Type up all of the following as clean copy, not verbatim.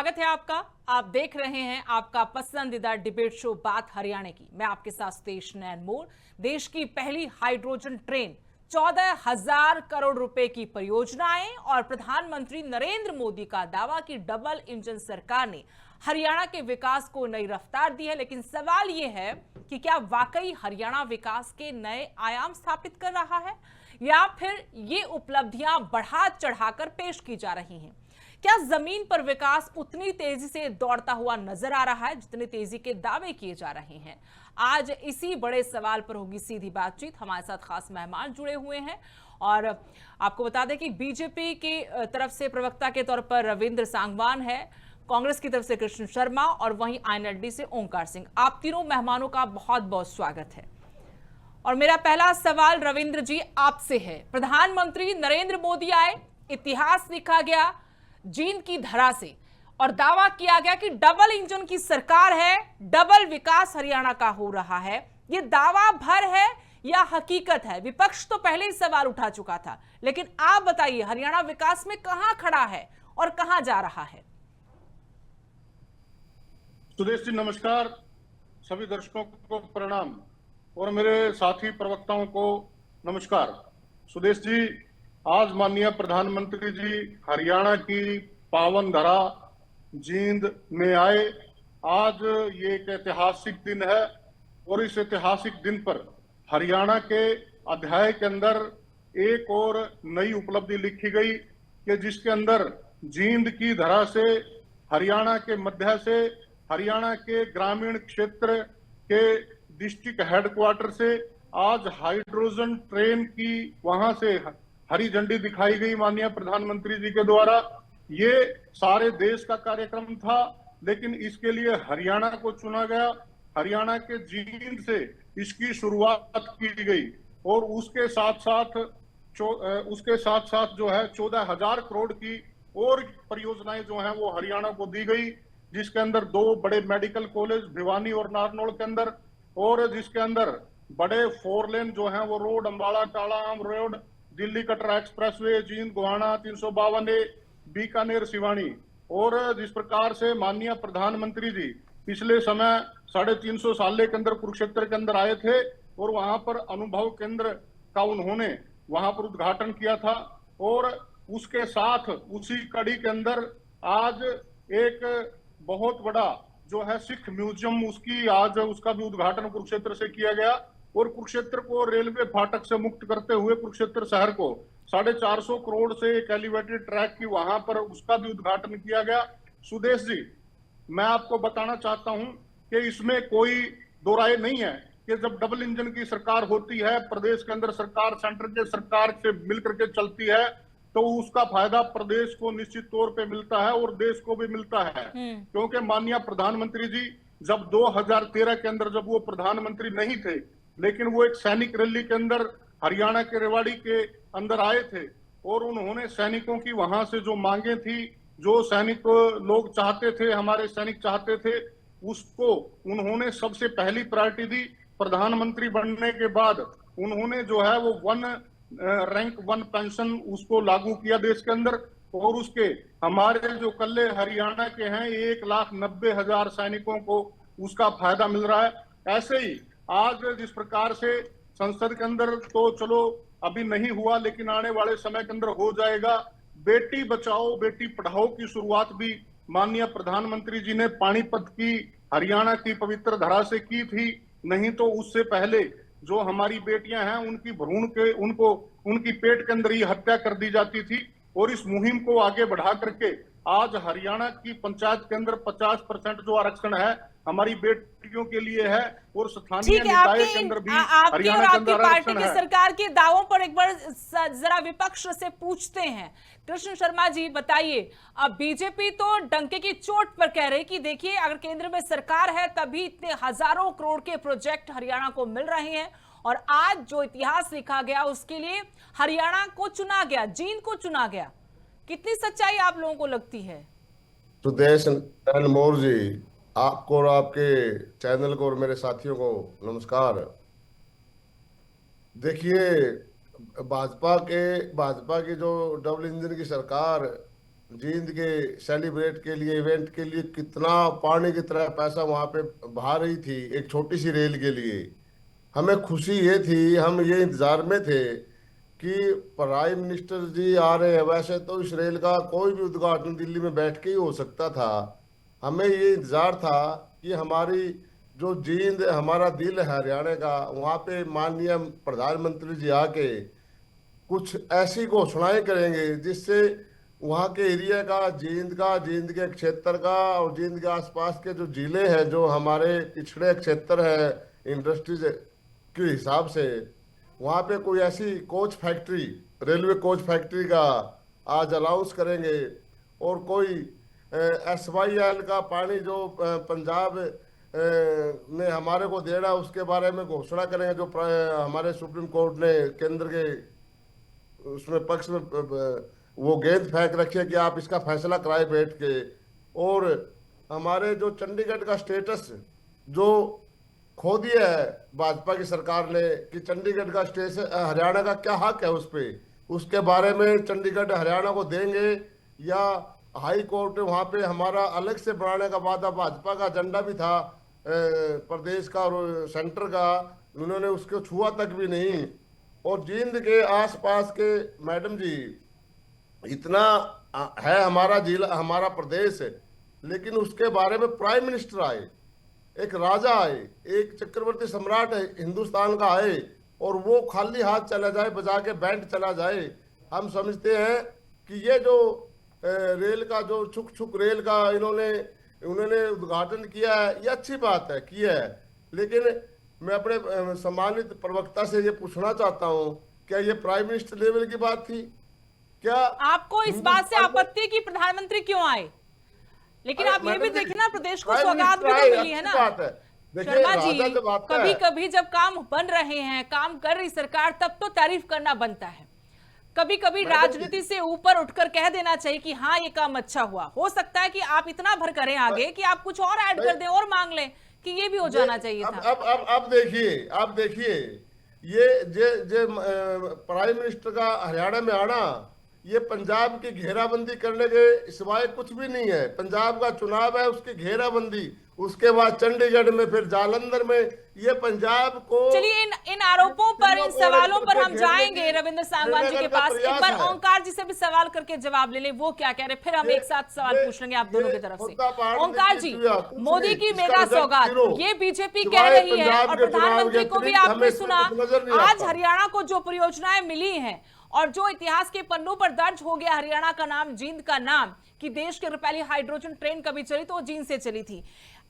स्वागत है आपका। आप देख रहे हैं आपका पसंदीदा डिबेट शो बात हरियाणा की। मैं आपके साथ सुदेश नैन मोर। देश की पहली हाइड्रोजन ट्रेन 14,000 करोड़ रुपए की परियोजनाएं और प्रधानमंत्री नरेंद्र मोदी का दावा कि डबल इंजन सरकार ने हरियाणा के विकास को नई रफ्तार दी है। लेकिन सवाल यह है कि क्या वाकई हरियाणा विकास के नए आयाम स्थापित कर रहा है या फिर ये उपलब्धियां बढ़ा चढ़ाकर पेश की जा रही हैं। क्या जमीन पर विकास उतनी तेजी से दौड़ता हुआ नजर आ रहा है जितनी तेजी के दावे किए जा रहे हैं। आज इसी बड़े सवाल पर होगी सीधी बातचीत। हमारे साथ खास मेहमान जुड़े हुए हैं और आपको बता दें कि बीजेपी की तरफ से प्रवक्ता के तौर पर रविंद्र सांगवान है, कांग्रेस की तरफ से कृष्ण शर्मा और वहीं आईएनएलडी से ओंकार सिंह। आप तीनों मेहमानों का बहुत बहुत स्वागत है। और मेरा पहला सवाल रविंद्र जी आपसे है। प्रधानमंत्री नरेंद्र मोदी आए, इतिहास लिखा गया जींद की धरा से और दावा किया गया कि डबल इंजन की सरकार है, डबल विकास हरियाणा का हो रहा है। यह दावा भर है या हकीकत है? विपक्ष तो पहले ही सवाल उठा चुका था, लेकिन आप बताइए हरियाणा विकास में कहां खड़ा है और कहां जा रहा है? सुदेश जी नमस्कार, सभी दर्शकों को प्रणाम और मेरे साथी प्रवक्ताओं को नमस्कार। सुदेश जी, आज माननीय प्रधानमंत्री जी हरियाणा की पावन धरा जींद में आए। आज ये एक ऐतिहासिक दिन है और इस ऐतिहासिक दिन पर हरियाणा के अध्याय के अंदर एक और नई उपलब्धि लिखी गई कि जिसके अंदर जींद की धरा से, हरियाणा के मध्य से, हरियाणा के ग्रामीण क्षेत्र के डिस्ट्रिक्ट हेडक्वार्टर से आज हाइड्रोजन ट्रेन की वहां से हरी झंडी दिखाई गई माननीय प्रधानमंत्री जी के द्वारा। ये सारे देश का कार्यक्रम था, लेकिन इसके लिए हरियाणा को चुना गया। हरियाणा के जींद से इसकी शुरुआत की गई और उसके साथ साथ जो है 14,000 करोड़ की और परियोजनाएं जो हैं वो हरियाणा को दी गई, जिसके अंदर 2 बड़े मेडिकल कॉलेज भिवानी और नारनौल के अंदर, और जिसके अंदर बड़े 4 लेन जो हैं वो रोड, अंबाला टालाम road, Delhi Katra expressway, Jind Gohana 352A, Bikaner Siwani. और जिस प्रकार से माननीय प्रधानमंत्री जी पिछले समय 350 साल के अंदर कुरुक्षेत्र के अंदर आए थे और वहां पर अनुभव केंद्र का उन्होंने वहां पर उद्घाटन किया था, और उसके साथ उसी कड़ी के अंदर आज एक बहुत बड़ा जो है सिख म्यूजियम, उसका भी उद्घाटन कुरुक्षेत्र से किया गया और कुरुक्षेत्र को रेलवे फाटक से मुक्त करते हुए कुरुक्षेत्र शहर को 450 करोड़ से एक एलिवेटेड ट्रैक की वहां पर उसका भी उद्घाटन किया गया। सुदेश जी, मैं आपको बताना चाहता हूं कि इसमें कोई दो राय नहीं है कि जब डबल इंजन की सरकार होती है, प्रदेश के अंदर सरकार सेंटर के सरकार से मिलकर के चलती है, तो उसका फायदा प्रदेश को निश्चित तौर पे मिलता है और देश को भी मिलता है। क्योंकि माननीय प्रधानमंत्री जी जब 2013 के अंदर जब वो प्रधानमंत्री नहीं थे, लेकिन वो एक सैनिक रैली के अंदर हरियाणा के रेवाड़ी के अंदर आए थे और उन्होंने सैनिकों की वहां से जो मांगे थी, जो सैनिक लोग चाहते थे, हमारे सैनिक चाहते थे, उसको उन्होंने सबसे पहली प्रायोरिटी दी। प्रधानमंत्री बनने के बाद उन्होंने जो है वो रैंक 1 पेंशन उसको लागू किया देश के अंदर, और उसके हमारे जो कल्ले हरियाणा के हैं 1,90,000 सैनिकों को उसका फायदा मिल रहा है। ऐसे ही आज जिस प्रकार से संसद के अंदर तो चलो अभी नहीं हुआ, लेकिन आने वाले समय के अंदर हो जाएगा, बेटी बचाओ बेटी पढ़ाओ की शुरुआत भी माननीय प्रधानमंत्री जी ने पानीपत की हरियाणा की पवित्र धरा से की थी। नहीं तो उससे पहले जो हमारी बेटियां हैं उनकी पेट के अंदर ही हत्या कर दी जाती थी। और इस मुहिम को आगे बढ़ा करके आज हरियाणा की पंचायत के अंदर 50% जो आरक्षण है हमारी बेटियों के लिए है, और स्थानीय निकाय के अंदर भी हरियाणा के अंदर पार्टी की सरकार के दावों पर एक बार जरा विपक्ष से पूछते हैं। कृष्ण शर्मा जी बताइए, अब बीजेपी तो डंके की चोट पर कह रही कि देखिए अगर केंद्र में सरकार है तभी इतने हजारों करोड़ के प्रोजेक्ट हरियाणा को मिल रहे हैं, और आज जो इतिहास लिखा गया उसके लिए हरियाणा को चुना गया, जींद को चुना गया। कितनी सच्चाई आप लोगों को लगती है? सुदेश नैन मोर जी, आपको और आपके चैनल को और मेरे साथियों को नमस्कार। देखिए, भाजपा की जो डबल इंजन की सरकार जींद के सेलिब्रेट के लिए, इवेंट के लिए कितना पानी की तरह पैसा वहां पे बहा रही थी एक छोटी सी रेल के लिए। हमें खुशी ये थी, हम ये इंतजार में थे कि प्राइम मिनिस्टर जी आ रहे हैं। वैसे तो इस रेल का कोई भी उद्घाटन दिल्ली में बैठ के ही हो सकता था। हमें ये इंतजार था कि हमारी जो जींद, हमारा दिल है हरियाणा का, वहाँ पे माननीय प्रधानमंत्री जी आके कुछ ऐसी घोषणाएं करेंगे जिससे वहाँ के एरिया का, जींद के क्षेत्र का और जींद के आसपास के जो जिले हैं, जो हमारे पिछड़े क्षेत्र है इंडस्ट्रीज के हिसाब से, वहाँ पे कोई ऐसी coach factory, railway coach factory का आज अलाउंस करेंगे। और कोई SYL का पानी जो पंजाब ने हमारे को दे रहा है उसके बारे में घोषणा करेंगे, जो हमारे सुप्रीम कोर्ट ने केंद्र के उसमें पक्ष में वो गेंद फेंक रखी है कि आप इसका फैसला कराए बैठ के। और हमारे जो चंडीगढ़ का स्टेटस जो खो दिया है भाजपा की सरकार ने, कि चंडीगढ़ का स्टेटस हरियाणा का क्या हक है उस पे, उसके बारे में चंडीगढ़ हरियाणा को देंगे या हाई कोर्ट वहाँ पे हमारा अलग से बनाने का वादा भाजपा का एजेंडा भी था प्रदेश का और सेंटर का, उन्होंने उसको छुआ तक भी नहीं। और जींद के आसपास के मैडम जी इतना है हमारा जिला, हमारा प्रदेश है, लेकिन उसके बारे में प्राइम मिनिस्टर आए, एक राजा आए, एक चक्रवर्ती सम्राट है हिंदुस्तान का आए, और वो खाली हाथ चला जाए, बजा के बैंड चला जाए। हम समझते हैं कि ये जो रेल का जो छुक रेल का उन्होंने उद्घाटन किया है, ये अच्छी बात है, किया है। लेकिन मैं अपने सम्मानित प्रवक्ता से ये पूछना चाहता हूँ, क्या ये प्राइम मिनिस्टर लेवल की बात थी? क्या आपको इस बात से आपत्ति की प्रधानमंत्री क्यों आए? लेकिन आप ये भी देखिए ना, प्रदेश को सौगात भी तो मिली है ना। शर्मा जी, कभी कभी जब काम बन रहे हैं, काम कर रही सरकार, तब तो तारीफ करना बनता है। कभी कभी राजनीति से ऊपर उठकर कह देना चाहिए कि हाँ ये काम अच्छा हुआ। हो सकता है कि आप इतना भर करें आगे कि आप कुछ और ऐड कर दें और मांग लें कि ये भी हो जाना चाहिए था। अब देखिए ये प्राइम मिनिस्टर का हरियाणा में आना, ये पंजाब की घेराबंदी करने के सिवाय कुछ भी नहीं है। पंजाब का चुनाव है, उसकी घेराबंदी, उसके बाद चंडीगढ़ में, फिर जालंधर में, ये पंजाब को। चलिए इन आरोपों पर, इन सवालों पर हम जाएंगे रविंद्र सांगवान जी के पास। एक बार ओंकार जी से भी सवाल करके जवाब ले लें, वो क्या कह रहे, फिर हम एक साथ सवाल पूछ लेंगे आप दोनों की तरफ से। ओंकार जी, मोदी की मेगा सौगात ये बीजेपी कह रही है और प्रधानमंत्री को भी आपने सुना। आज हरियाणा को जो परियोजनाएं मिली हैं और जो इतिहास के पन्नों पर दर्ज हो गया हरियाणा का नाम, जींद का नाम, कि देश के पहली हाइड्रोजन ट्रेन कभी चली तो वो जींद से चली थी।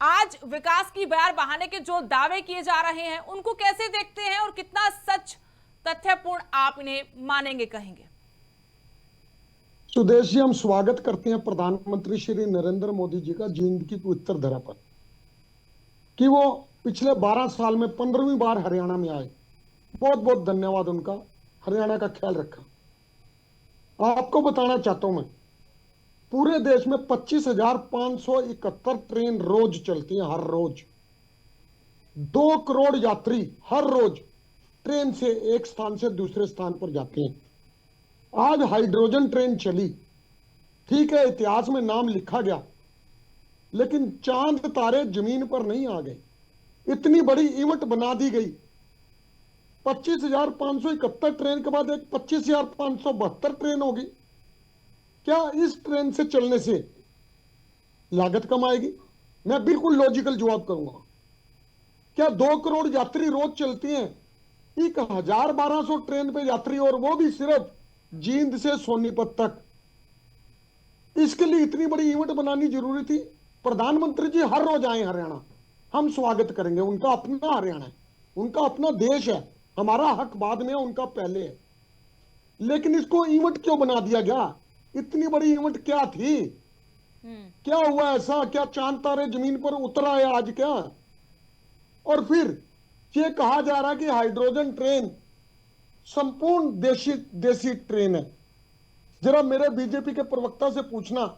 आज विकास की बयार बहाने के जो दावे किए जा रहे हैं उनको कैसे देखते हैं और कितना सच तथ्यपूर्ण आप इन्हें मानेंगे, कहेंगे? सुदेश जी, हम स्वागत करते हैं प्रधानमंत्री श्री नरेंद्र मोदी जी का जींद की पवित्र धरा पर, कि वो पिछले 12 साल में 15वीं बार हरियाणा में आए। बहुत बहुत धन्यवाद उनका, हरियाणा का ख्याल रखा। आपको बताना चाहता हूं मैं, पूरे देश में 25,571 ट्रेन रोज चलती हैं, हर रोज 2 करोड़ यात्री हर रोज ट्रेन से एक स्थान से दूसरे स्थान पर जाते हैं। आज हाइड्रोजन ट्रेन चली, ठीक है, इतिहास में नाम लिखा गया, लेकिन चांद तारे जमीन पर नहीं आ गए। इतनी बड़ी इवेंट बना दी गई। 25,571 ट्रेन के बाद एक 25,572 ट्रेन होगी। क्या इस ट्रेन से चलने से लागत कम आएगी? मैं बिल्कुल लॉजिकल जवाब करूंगा। क्या 2 करोड़ यात्री रोज चलती हैं, 1,1200 ट्रेन पे यात्री, और वो भी सिर्फ जींद से सोनीपत तक। इसके लिए इतनी बड़ी इवेंट बनानी जरूरी थी? प्रधानमंत्री जी हर रोज आए हरियाणा, हम स्वागत करेंगे। उनका अपना हरियाणा है, उनका अपना देश है, हमारा हक बाद में है, उनका पहले है। लेकिन इसको इवेंट क्यों बना दिया गया? इतनी बड़ी इवेंट क्या थी? क्या हुआ ऐसा? क्या चांद तारे जमीन पर उतर आए आज क्या? और फिर ये कहा जा रहा है कि हाइड्रोजन ट्रेन संपूर्ण देसी ट्रेन है। जरा मेरे बीजेपी के प्रवक्ता से पूछना,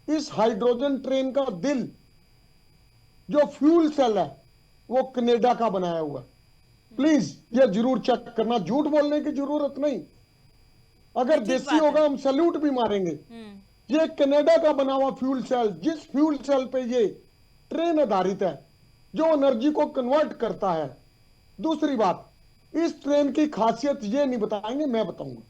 इस हाइड्रोजन ट्रेन का दिल जो फ्यूल सेल है वो कनाडा का बनाया हुआ है। प्लीज ये जरूर चेक करना, झूठ बोलने की जरूरत नहीं। अगर देसी होगा हम सैल्यूट भी मारेंगे, ये कनाडा का बना हुआ फ्यूल सेल, जिस फ्यूल सेल पे ये ट्रेन आधारित है, जो एनर्जी को कन्वर्ट करता है। दूसरी बात, इस ट्रेन की खासियत ये नहीं बताएंगे, मैं बताऊंगा।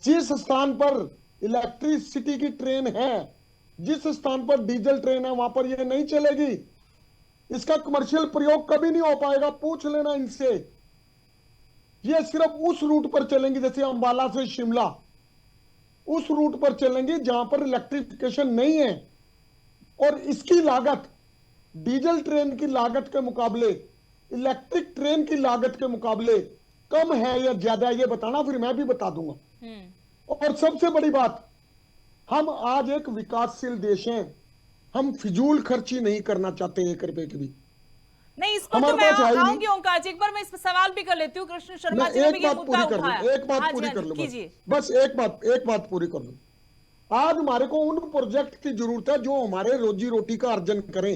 जिस स्थान पर इलेक्ट्रिसिटी की ट्रेन है, जिस स्थान पर डीजल ट्रेन है, वहां पर ये नहीं चलेगी। इसका कमर्शियल प्रयोग कभी नहीं हो पाएगा, पूछ लेना इनसे। ये सिर्फ उस रूट पर चलेंगी, जैसे अंबाला से शिमला, उस रूट पर चलेंगी जहां पर इलेक्ट्रिफिकेशन नहीं है। और इसकी लागत डीजल ट्रेन की लागत के मुकाबले, इलेक्ट्रिक ट्रेन की लागत के मुकाबले कम है या ज्यादा है, ये बताना, फिर मैं भी बता दूंगा। और सबसे बड़ी बात, हम आज एक विकासशील देश हैं, हम फिजूल खर्ची नहीं करना चाहते 1 रुपए की भी। नहीं, इस पर तो मैं आऊंगी ओंकार जी, एक बार मैं इस पर सवाल भी कर लेती हूँ। कृष्ण शर्मा जी ने भी ये मुद्दा उठाया। एक बात पूरी कर लो, बस एक बात पूरी कर लो। आज हमारे को उन प्रोजेक्ट की जरूरत है जो हमारे रोजी रोटी का अर्जन करें,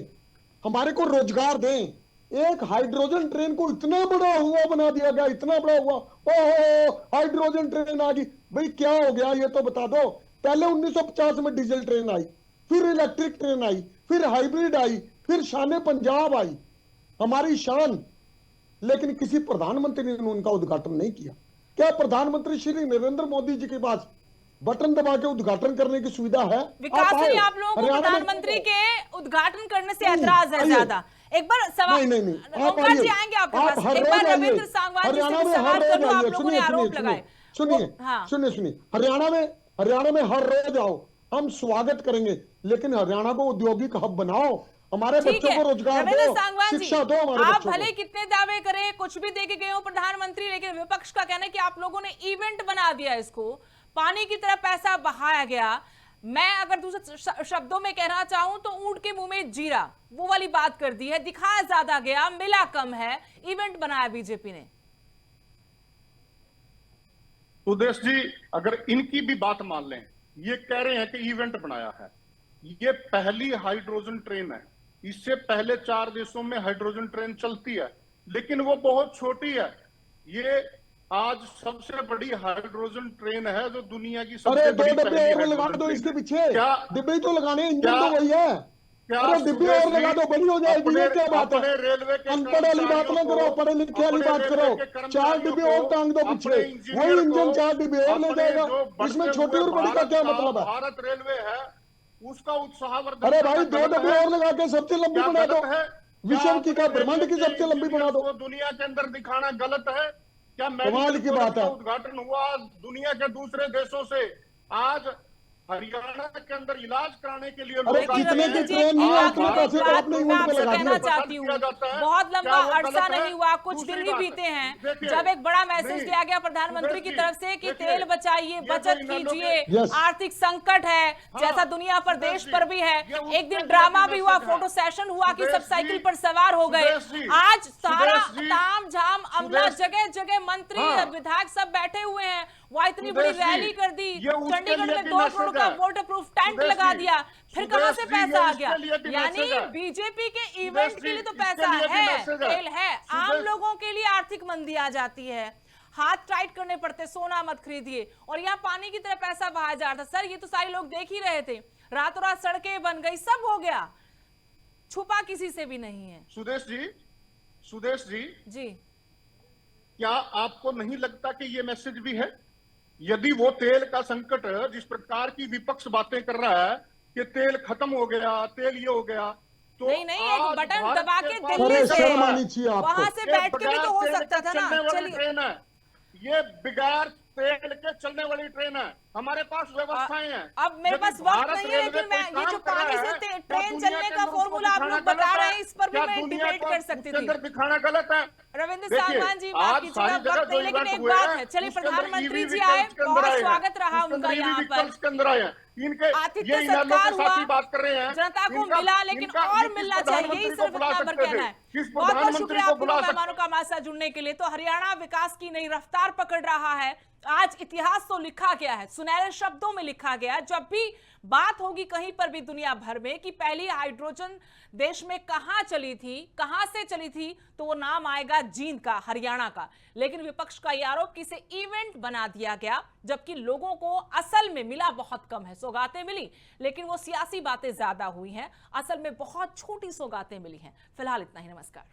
हमारे को रोजगार दें। एक हाइड्रोजन ट्रेन को इतना बड़ा हुआ बना दिया गया, इतना बड़ा हुआ, ओहो हाइड्रोजन ट्रेन आ गई। भाई क्या हो गया ये तो बता दो। पहले 1950 में डीजल ट्रेन आई, फिर इलेक्ट्रिक ट्रेन आई, फिर हाइब्रिड आई, फिर शान पंजाब आई, हमारी शान। लेकिन किसी प्रधानमंत्री ने उनका उद्घाटन नहीं किया। क्या प्रधानमंत्री श्री नरेंद्र मोदी जी के पास बटन दबा के उद्घाटन करने की सुविधा है? विकास जी, आप लोगों को प्रधानमंत्री के उद्घाटन करने से ऐतराज है ज्यादा। एक बार सवाल, नहीं, ओंकार जी आएंगे आपके पास। एक बार रविंद्र सांगवान जी से सवाल कर लो। आप लोगों ने आरोप लगाए। सुनिए, हरियाणा में हर रोज आओ, हम स्वागत करेंगे, लेकिन हरियाणा को औद्योगिक हब बनाओ, हमारे बच्चों को रोजगार दो, शिक्षा दो हमारे आप बच्चों भले कितने दावे करें, कुछ भी देके गए हो प्रधानमंत्री, लेकिन विपक्ष का कहना है कि आप लोगों ने इवेंट बना दिया, इसको पानी की तरह पैसा बहाया गया। मैं अगर दूसरे शब्दों में कहना चाहूं तो ऊंट के मुंह में जीरा, वो वाली बात कर दी है। दिखाया ज्यादा गया, मिला कम है, इवेंट बनाया बीजेपी ने। सुदेश जी, अगर इनकी भी बात मान लें, ये कह रहे हैं कि इवेंट बनाया है। ये पहली हाइड्रोजन ट्रेन है। इससे पहले 4 देशों में हाइड्रोजन ट्रेन चलती है, लेकिन वो बहुत छोटी है। ये आज सबसे बड़ी हाइड्रोजन ट्रेन है जो दुनिया की सबसे बड़ी। 2 डब्बे और लगा दो इसके पीछे, क्या डिब्बे तो लगाने, इंजन तो वही है। अरे डिब्बे और लगा दो, बड़ी हो जाएगी। ये क्या बात है? अनपढ़ वाली बात ना करो, पढ़े लिखे वाली बात करो। 4 डिब्बे और टांग दो पीछे, वही इंजन 4 डिब्बे और ले जाएगा। इसमें छोटी और बड़ी का क्या मतलब है? भारत रेलवे है उसका उत्साहवर्धन। अरे भाई 2 डब्बे और लगा के सबसे लंबी बना दो, विश्व की का ब्रह्मांड की सबसे लंबी बना दो। दुनिया के अंदर दिखाना गलत है क्या? कमाल की बात है। उद्घाटन हुआ दुनिया के दूसरे देशों से, आज हरियाणा के अंदर इलाज कराने के लिए लोग कितने की ट्रेन नहीं है, इतने पैसे तो आपने यूं पे लगा दिए। चाहती हूँ, बहुत लंबा अरसा नहीं हुआ, कुछ दिन ही बीते हैं जब एक बड़ा मैसेज दिया गया प्रधानमंत्री की तरफ से कि तेल बचाइए, बचत कीजिए, आर्थिक संकट है जैसा दुनिया पर, देश पर भी है। एक दिन ड्रामा भी हुआ, फोटो सेशन हुआ कि सब साइकिल पर सवार हो गए। आज सारा ताम झाम अमला, जगह जगह मंत्री विधायक सब बैठे हुए हैं। वह इतनी बड़ी रैली कर दी, चंडीगढ़ में 2 करोड़ का वाटर प्रूफ टेंट लगा दिया, फिर कहां से पैसा आ गया? यानी बीजेपी के इवेंट के लिए तो पैसा है, तेल है, आम लोगों के लिए आर्थिक मंदी आ जाती है, हाथ टाइट करने पड़ते, सोना मत खरीदिए, और यहाँ पानी की तरह पैसा बहाया जा रहा था। सर ये तो सारे लोग देख ही रहे थे, रातों रात सड़कें बन गई, सब हो गया, छुपा किसी से भी नहीं है। सुदेश जी, क्या आपको नहीं लगता कि ये मैसेज भी है? यदि वो तेल का संकट जिस प्रकार की विपक्ष बातें कर रहा है कि तेल खत्म हो गया, तेल ये हो गया, तो नहीं एक बटन दबा के दिल्ली से वहां से बैठ के भी तो हो सकता था ना। चलिए, ट्रेन है ये, बिगाड़ तेल के चलने वाली ट्रेन है, हमारे पास व्यवस्थाएं हैं। अब मेरे पास वक्त नहीं है, लेकिन मैं ये जो पानी से ट्रेन चलने का फॉर्मूला आप लोग बता रहे हैं, इस पर भी मैं डिबेट कर सकती थी। दिखाना गलत है। रविंद्र सांगवान जी बात कीजिएगा, वक्त नहीं, लेकिन एक बात है। चलिए, प्रधानमंत्री जी आए, बहुत स्वागत रहा उनका यहाँ पर, आतिथ्य सत्कार हुआ, जनता को मिला, लेकिन और मिलना चाहिए, यही सिर्फ इतना पर कहना है। बहुत बहुत शुक्रिया आप तीनों मेहमानों का हमारे साथ जुड़ने के लिए। तो हरियाणा विकास की नई रफ्तार पकड़ रहा है, आज इतिहास तो लिखा गया है। सुनहरे शब्दों में लिखा गया। जब भी बात होगी कहीं पर भी दुनिया भर में कि पहली हाइड्रोजन देश में कहां चली थी, कहां से चली थी, तो वो नाम आएगा जींद का, हरियाणा का। लेकिन विपक्ष का यह आरोप कि इसे इवेंट बना दिया गया, जबकि लोगों को असल में मिला बहुत कम है। सौगातें मिली लेकिन वो सियासी बातें ज्यादा हुई हैं, असल में बहुत छोटी सौगातें मिली हैं। फिलहाल इतना ही, नमस्कार।